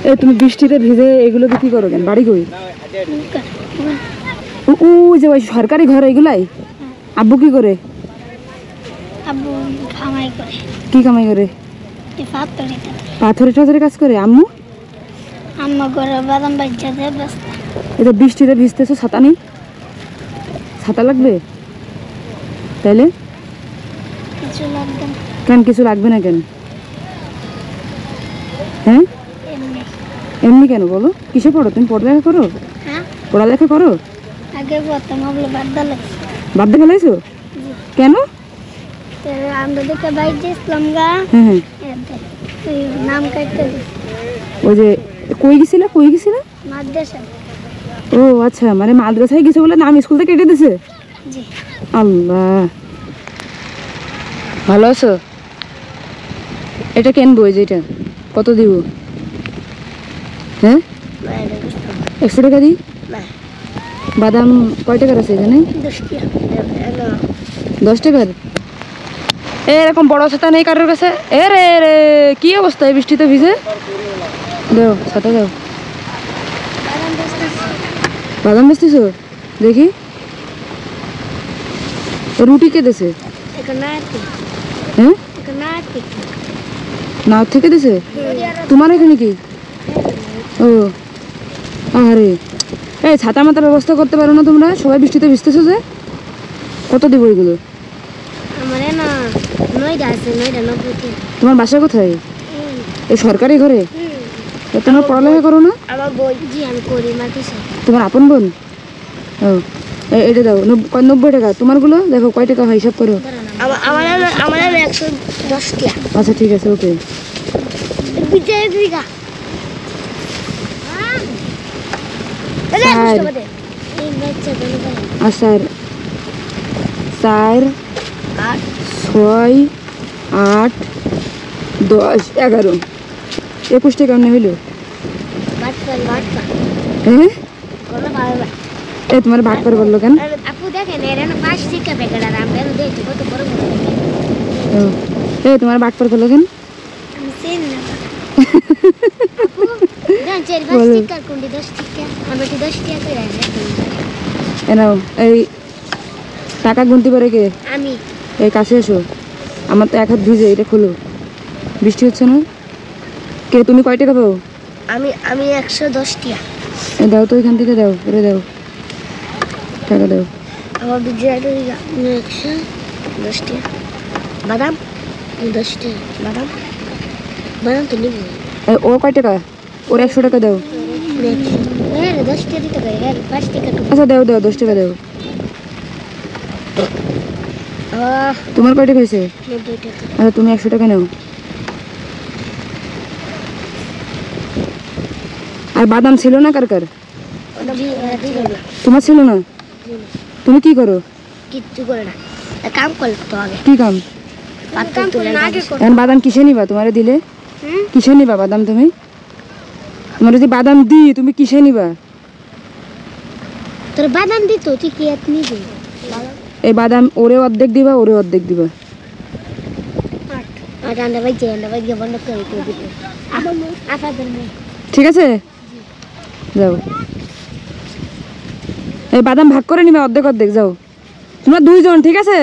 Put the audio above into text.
এ তুমি বৃষ্টিতে ভিজে এগুলো কি করো কেন? বাড়ি কই? ও যে ওই সরকারি ঘর এগুলাই? আব্বু কি করে? আব্বু কামাই করে। কি কামাই করে? পাথরে কাজ করে। আম্মু? আম্মা করে বাদাম বাচ্চা দেয় ব্যস্ত। এটা বৃষ্টিতে ভিজতেছো, ছাতা নেই? ছাতা লাগবে তাইলে? কিছু লাগবে না। কেন কিছু লাগবে না কেন? হ্যাঁ এমনি কেন বলো? কিসে পড়ো তুমি? পড়ালেখা করো? হ্যাঁ পড়ালেখা করো? আগে পড়তাম, ভাবলো বাদ দিলাম। বাদ দিয়ে ফেলাইছো? কেন? আমরা দুটো বাইক দিয়েছিলাম গা। হ্যাঁ নাম কাটতে ওই যে কই গেছিল? মাদ্রাসা। ও আচ্ছা, মানে মাদ্রাসায় গেছে বলে নাম স্কুল থেকে কেটে দিছে? জি। আল্লাহ, ভালো আছো? এটা কেন বই? যেটা কত দিব? হ্যাঁ 100 টাকা দিই। বাদাম কয় টাকার আছে এখানে? 10 টাকার। এরকম বড় ছাতা নেই কারোর কাছে? এ রে রে, কি অবস্থা এই বৃষ্টিতে ভিজে? দাও ছাতা দাও। বাদাম বেচতেছো? দেখি। রুটি কে দিছে? হ্যাঁ নাও থেকে দিছে? তোমার এখানে কি? ও আরে, এই ছাতা মাতার ব্যবস্থা করতে পারো না তোমরা? সবাই বৃষ্টিতে ভিজতেছো যে। কত দিব এগুলো? তোমার বাসা কোথায়? এই সরকারি ঘরে? তোমার পড়ালেখা করো না? তোমার আপন বোন? ও এটা দাও। 90 টাকা। তোমারগুলো দেখো কয় টাকা হয়, হিসাব করো। আমার 110 টাকা। আচ্ছা ঠিক আছে, ওকে। আচ্ছা 4 6 8 10 11 21 টাকা কেমন হইল? হ্যাঁ এই তোমার ভাগ করে বললো কেন? এই তোমার ভাগ করে বললো কেন? এই টাকা গুনতে পারে কে? আমি। এই কাছে এসো, আমার তো এক হাত ভিজে, এটা খোলো। বৃষ্টি হচ্ছে না? কে তুমি কয় টাকা পাও? আমি 110 টাকা। দাও তো, এখান থেকে দাও, করে দাও, টাকা দাও। আমার বিজয় 110 টাকা। বাদাম 10 টাকা। বাদাম তো নিবো। ও কয় টাকা? ওর 100 টাকা দাও। 10 টাকা দিতে পারে, 5 টাকা। আচ্ছা দাও 10 টাকা দাও। তোমার কয় টাকা হয়েছে? 90 টাকা। আচ্ছা তুমি 100 টাকা নাও। আর বাদাম ছিল না কার কার? তোমার ছিল না? তুমি কি করো? কিচ্ছু করে না, কাম করতে হবে। কি কাম? এখন বাদাম কিসে নিবা? তোমারে দিলে কিসে নিবা বাদাম? তুমি তোমার যদি বাদাম দি, তুমি কিসে নিবা? তোর বাদাম দিত, তুই কি এত নিবি? এই বাদাম ওরে অর্ধেক দিবা, ওরে অর্ধেক দিবা। ঠিক আছে, যাও। এই বাদাম ভাগ করে নিবা, অর্ধেক অর্ধেক। যাও তোমরা 2 জন, ঠিক আছে?